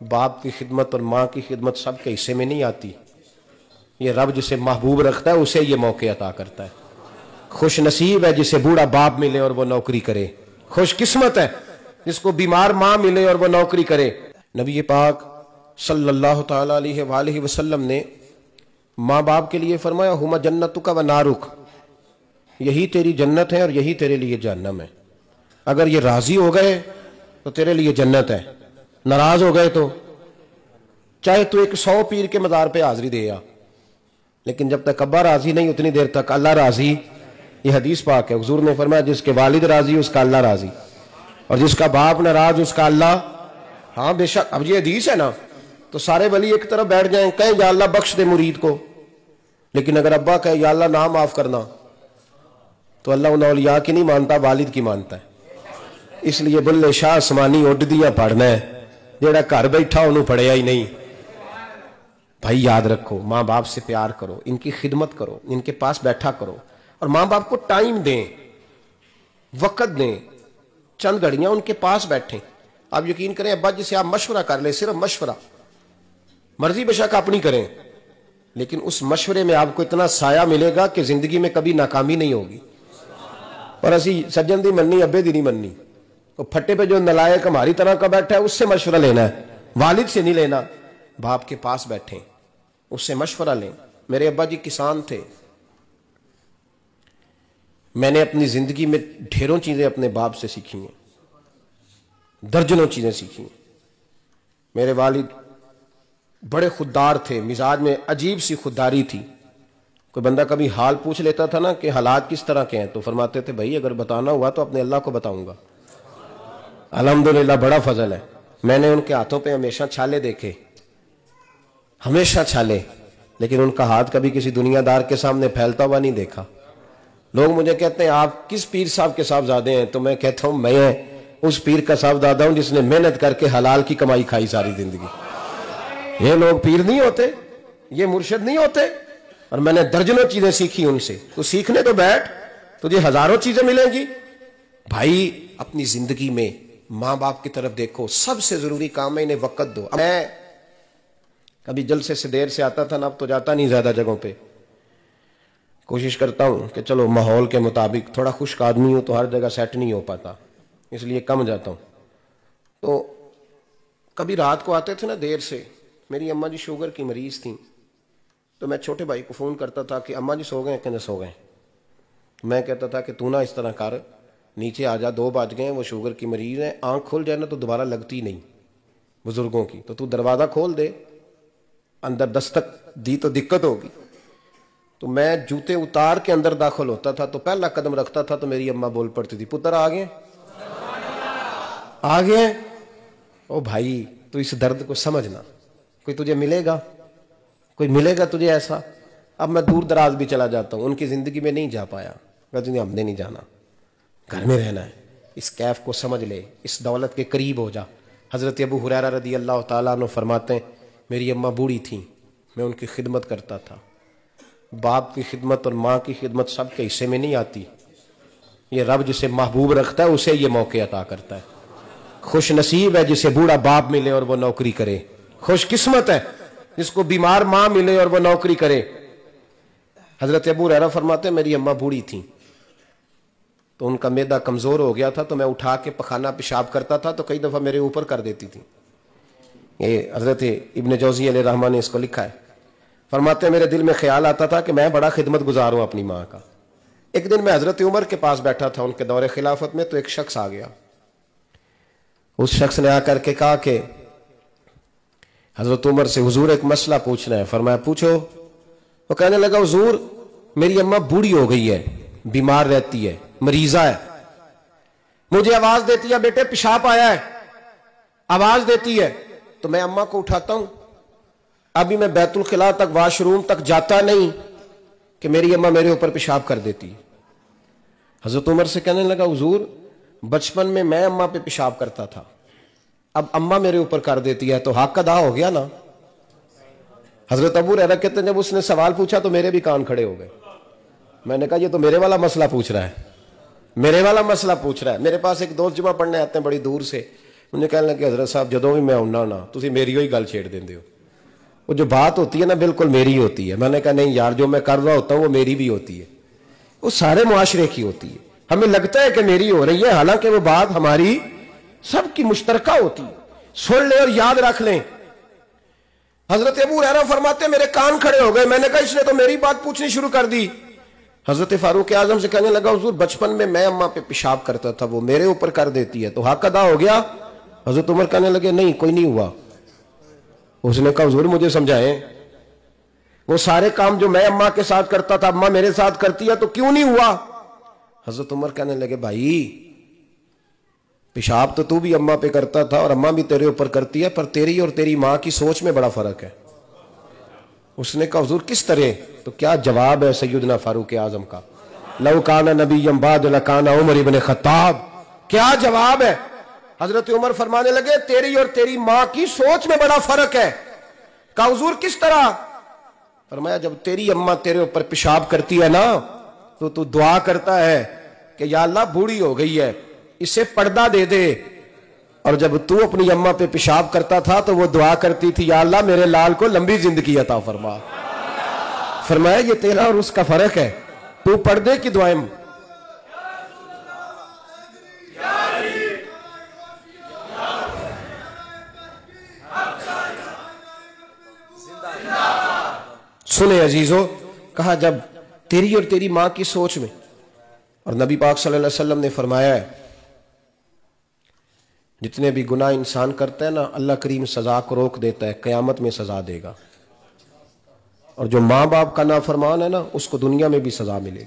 باپ کی خدمت اور ماں کی خدمت سب کے حصے میں نہیں آتی. یہ رب جسے محبوب رکھتا ہے اسے یہ موقع عطا کرتا ہے. خوش نصیب ہے جسے بوڑھا باپ ملے اور وہ نوکری کرے. خوش قسمت ہے جس کو بیمار ماں ملے اور وہ نوکری کرے. نبی پاک صلی اللہ تعالی علیہ وآلہ وسلم نے ماں باپ کے لیے فرمایا ہما جنتک و نارک، یہی تیری جنت ہے اور یہی تیرے لیے جہنم ہے. اگر یہ راضی ہو گئے تو تیرے لیے جنت ہے، ناراض ہو گئے تو چاہے تو ایک 100 پیر کے مزار پہ حاضری دے آ، لیکن جب تک ابا راضی نہیں اتنی دیر تک اللہ راضی. یہ حدیث پاک ہے. حضور نے فرمایا جس کے والد راضی اس کا اللہ راضی، اور جس کا باپ ناراض اس کا اللہ. ہاں بے شک. اب یہ حدیث ہے نا تو سارے ولی ایک طرف بیٹھ جائیں کہیں یا اللہ بخش دے مرید کو، لیکن اگر ابا کہے یا اللہ نہ معاف کرنا تو اللہ ان اولیاء کی نہیں مانتا، والد کی مانتا ہے. اس لیے بلے شاہ آسمانی اڈ دیاں پڑھنا ہے، جیڑا گھر بیٹھا انہوں پڑھیا ہی نہیں. بھائی یاد رکھو، ماں باپ سے پیار کرو، ان کی خدمت کرو، ان کے پاس بیٹھا کرو، اور ماں باپ کو ٹائم دیں، وقت دیں، چند گھڑیاں ان کے پاس بیٹھیں. آپ یقین کریں ابا جی سے آپ مشورہ کر لیں، صرف مشورہ، مرضی بے شک اپنی کریں، لیکن اس مشورے میں آپ کو اتنا سایہ ملے گا کہ زندگی میں کبھی ناکامی نہیں ہوگی. اور اسی سجن دی مننی ابے دی نہیں مننی. تو پھٹے پہ جو نلائق ہماری طرح کا بیٹھا ہے اس سے مشورہ لینا ہے، والد سے نہیں لینا. باپ کے پاس بیٹھیں، اس سے مشورہ لیں. میرے ابا جی کسان تھے. میں نے اپنی زندگی میں ڈھیروں چیزیں اپنے باپ سے سیکھی ہیں، درجنوں چیزیں سیکھی ہیں. میرے والد بڑے خوددار تھے، مزاج میں عجیب سی خودداری تھی. کوئی بندہ کبھی حال پوچھ لیتا تھا نا کہ حالات کس طرح کے ہیں تو فرماتے تھے بھائی اگر بتانا ہوا تو اپنے اللہ کو بتاؤں گا. الحمدللہ بڑا فضل ہے. میں نے ان کے ہاتھوں پہ ہمیشہ چھالے دیکھے، ہمیشہ چھالے، لیکن ان کا ہاتھ کبھی کسی دنیا دار کے سامنے پھیلتا ہوا نہیں دیکھا. لوگ مجھے کہتے ہیں آپ کس پیر صاحب کے صاحبزادے ہیں، تو میں کہتا ہوں میں اس پیر کا صاحبزادہ ہوں جس نے محنت کر کے حلال کی کمائی کھائی ساری زندگی. یہ لوگ پیر نہیں ہوتے، یہ مرشد نہیں ہوتے. اور میں نے درجنوں چیزیں سیکھی ان سے. تو سیکھنے تو بیٹھ، تجھے ہزاروں چیزیں ملیں گی. بھائی اپنی زندگی میں ماں باپ کی طرف دیکھو، سب سے ضروری کام ہے انہیں وقت دو. میں کبھی جلسے سے دیر سے آتا تھا نا، اب تو جاتا نہیں زیادہ جگہوں پہ. کوشش کرتا ہوں کہ چلو ماحول کے مطابق، تھوڑا خشک آدمی ہوں تو ہر جگہ سیٹ نہیں ہو پاتا، اس لیے کم جاتا ہوں. تو کبھی رات کو آتے تھے نا دیر سے. میری اماں جی شوگر کی مریض تھیں، تو میں چھوٹے بھائی کو فون کرتا تھا کہ اماں جی سو گئے کہ نہ سو گئے. میں کہتا تھا کہ تو نہ اس طرح کر، نیچے آ جا، 2 بج گئے، وہ شوگر کی مریض ہیں، آنکھ کھل جائے نا تو دوبارہ لگتی نہیں بزرگوں کی، تو دروازہ کھول دے، اندر دستک دی تو دقت ہوگی. تو میں جوتے اتار کے اندر داخل ہوتا تھا، تو پہلا قدم رکھتا تھا تو میری اماں بول پڑتی تھی پتر آ گئے، آ گئے. او بھائی تو اس درد کو سمجھنا، کوئی تجھے ملے گا، کوئی ملے گا تجھے ایسا. اب میں دور دراز بھی چلا جاتا ہوں، ان کی زندگی میں نہیں جا پایا، کہتے ہیں ہم نے نہیں جانا، گھر میں رہنا ہے. اس کیف کو سمجھ لے، اس دولت کے قریب ہو جا. حضرت ابو ہریرہ رضی اللہ تعالیٰ عنہ فرماتے ہیں میری اماں بوڑھی تھیں، میں ان کی خدمت کرتا تھا. باپ کی خدمت اور ماں کی خدمت سب کے حصے میں نہیں آتی. یہ رب جسے محبوب رکھتا ہے اسے یہ موقع عطا کرتا ہے. خوش نصیب ہے جسے بوڑھا باپ ملے اور وہ نوکری کرے. خوش قسمت ہے جس کو بیمار ماں ملے اور وہ نوکری کرے. حضرت ابو ہریرہ فرماتے ہیں میری اماں بوڑھی تھیں تو ان کا معدہ کمزور ہو گیا تھا، تو میں اٹھا کے پخانہ پیشاب کرتا تھا تو کئی دفعہ میرے اوپر کر دیتی تھی. یہ حضرت ابن جوزی علیہ رحمہ نے اس کو لکھا ہے. فرماتے ہیں میرے دل میں خیال آتا تھا کہ میں بڑا خدمت گزار ہوں اپنی ماں کا. ایک دن میں حضرت عمر کے پاس بیٹھا تھا ان کے دور خلافت میں، تو ایک شخص آ گیا. اس شخص نے آ کر کے کہا کہ حضرت عمر سے حضور ایک مسئلہ پوچھنا ہے. فرمایا پوچھو. وہ کہنے لگا حضور میری اماں بوڑھی ہو گئی ہے، بیمار رہتی ہے، مریضہ ہے، مجھے آواز دیتی ہے بیٹے پیشاب آیا ہے، آواز دیتی ہے تو میں اماں کو اٹھاتا ہوں. ابھی میں بیت الخلاء تک، واش روم تک جاتا نہیں کہ میری اماں میرے اوپر پیشاب کر دیتی. حضرت عمر سے کہنے لگا حضور بچپن میں اماں پہ پیشاب کرتا تھا، اب اماں میرے اوپر کر دیتی ہے تو حق ادا ہو گیا نا. حضرت ابو ہریرہ کہتے ہیں جب اس نے سوال پوچھا تو میرے بھی کان کھڑے ہو گئے. میں نے کہا یہ تو میرے والا مسئلہ پوچھ رہا ہے، میرے والا مسئلہ پوچھ رہا ہے. میرے پاس ایک دوست جمعہ پڑھنے آتے ہیں بڑی دور سے، مجھے کہنے لگے حضرت صاحب جدوں بھی میں آنا نا تسی میری ہوئی گل چھیڑ دیندے ہو، وہ جو بات ہوتی ہے نا بالکل میری ہوتی ہے. میں نے کہا نہیں یار جو میں کر رہا ہوتا ہوں وہ میری بھی ہوتی ہے، وہ سارے معاشرے کی ہوتی ہے. ہمیں لگتا ہے کہ میری ہو رہی ہے، حالانکہ وہ بات ہماری سب کی مشترکہ ہوتی ہے. سن لیں اور یاد رکھ لیں. حضرت ابو ہریرہ فرماتے میرے کان کھڑے ہو گئے. میں نے کہا اس نے تو میری بات پوچھنی شروع کر دی. حضرت فاروق اعظم سے کہنے لگا حضور بچپن میں اماں پہ پیشاب کرتا تھا، وہ میرے اوپر کر دیتی ہے تو حق ادا ہو گیا؟ حضرت عمر کہنے لگے نہیں کوئی نہیں ہوا. اس نے کہا حضور مجھے سمجھائیں، وہ سارے کام جو میں اماں کے ساتھ کرتا تھا اماں میرے ساتھ کرتی ہے تو کیوں نہیں ہوا؟ حضرت عمر کہنے لگے بھائی پیشاب تو بھی اماں پہ کرتا تھا اور اماں بھی تیرے اوپر کرتی ہے، پر تیری اور تیری ماں کی سوچ میں بڑا فرق ہے. اس نے کہا حضور کس طرح؟ تو کیا جواب ہے سیدنا فاروق اعظم کا، لو کان نبی بعد لکان عمر ابن خطاب. کیا جواب ہے؟ حضرت عمر فرمانے لگے تیری اور تیری ماں کی سوچ میں بڑا فرق ہے. کہا حضور کس طرح؟ فرمایا جب تیری اماں تیرے اوپر پیشاب کرتی ہے نا تو دعا کرتا ہے کہ یا اللہ بوڑھی ہو گئی ہے اسے پردہ دے دے، اور جب تو اپنی اماں پہ پیشاب کرتا تھا تو وہ دعا کرتی تھی یا اللہ میرے لال کو لمبی زندگی عطا فرما. فرمایا یہ تیرا اور اس کا فرق ہے، تو پردے کی دعائیں. سنے عزیزو، کہا جب تیری اور تیری ماں کی سوچ میں، اور نبی پاک صلی اللہ علیہ وسلم نے فرمایا ہے جتنے بھی گناہ انسان کرتا ہے نا اللہ کریم سزا کو روک دیتا ہے، قیامت میں سزا دے گا. اور جو ماں باپ کا نافرمان ہے نا اس کو دنیا میں بھی سزا ملے گی.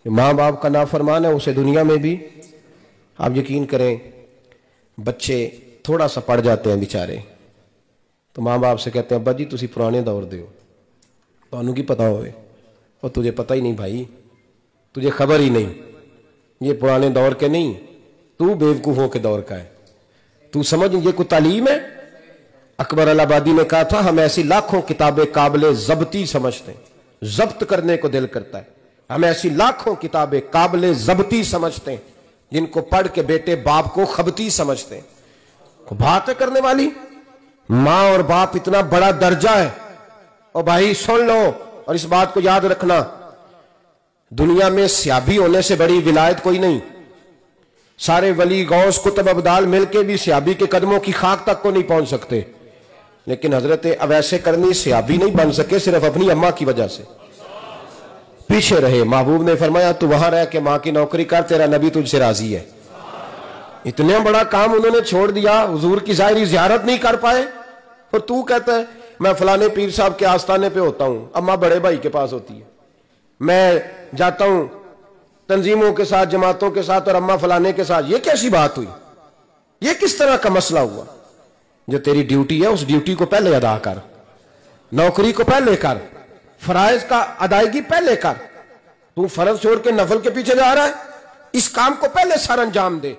جو ماں باپ کا نافرمان ہے اسے دنیا میں بھی. آپ یقین کریں بچے تھوڑا سا پڑ جاتے ہیں بیچارے تو ماں باپ سے کہتے ہیں ابا جی تسی پرانے دور دے ہو، تانوں کی پتا ہوئے، اور تجھے پتہ ہی نہیں بھائی، تجھے خبر ہی نہیں، یہ پرانے دور کے نہیں، تو بیوقوفوں کے دور کا ہے. تو سمجھ یہ کوئی تعلیم ہے؟ اکبر الہآبادی نے کہا تھا ہم ایسی لاکھوں کتابیں قابل ضبطی سمجھتے ہیں، ضبط کرنے کو دل کرتا ہے. ہم ایسی لاکھوں کتابیں قابل ضبطی سمجھتے ہیں جن کو پڑھ کے بیٹے باپ کو خبتی سمجھتے ہیں. بات کرنے والی ماں اور باپ اتنا بڑا درجہ ہے. اور بھائی سن لو اور اس بات کو یاد رکھنا، دنیا میں سیابی ہونے سے بڑی ولایت کوئی نہیں. سارے ولی غوث کتب ابدال مل کے بھی سیابی کے قدموں کی خاک تک کو نہیں پہنچ سکتے، لیکن حضرت اویس کرنی سیابی نہیں بن سکے صرف اپنی اماں کی وجہ سے، پیچھے رہے. محبوب نے فرمایا تو وہاں رہ کے ماں کی نوکری کر، تیرا نبی تجھ سے راضی ہے. اتنا بڑا کام انہوں نے چھوڑ دیا، حضور کی ظاہری زیارت نہیں کر پائے، اور تو کہتا ہے میں فلانے پیر صاحب کے آستانے پہ ہوتا ہوں، اماں بڑے بھائی کے پاس ہوتی ہے، میں جاتا ہوں تنظیموں کے ساتھ جماعتوں کے ساتھ اور اماں فلانے کے ساتھ. یہ کیسی بات ہوئی؟ یہ کس طرح کا مسئلہ ہوا؟ جو تیری ڈیوٹی ہے اس ڈیوٹی کو پہلے ادا کر، نوکری کو پہلے کر، فرائض کا ادائیگی پہلے کر. تو فرض چھوڑ کے نفل کے پیچھے جا رہا ہے، اس کام کو پہلے سر انجام دے.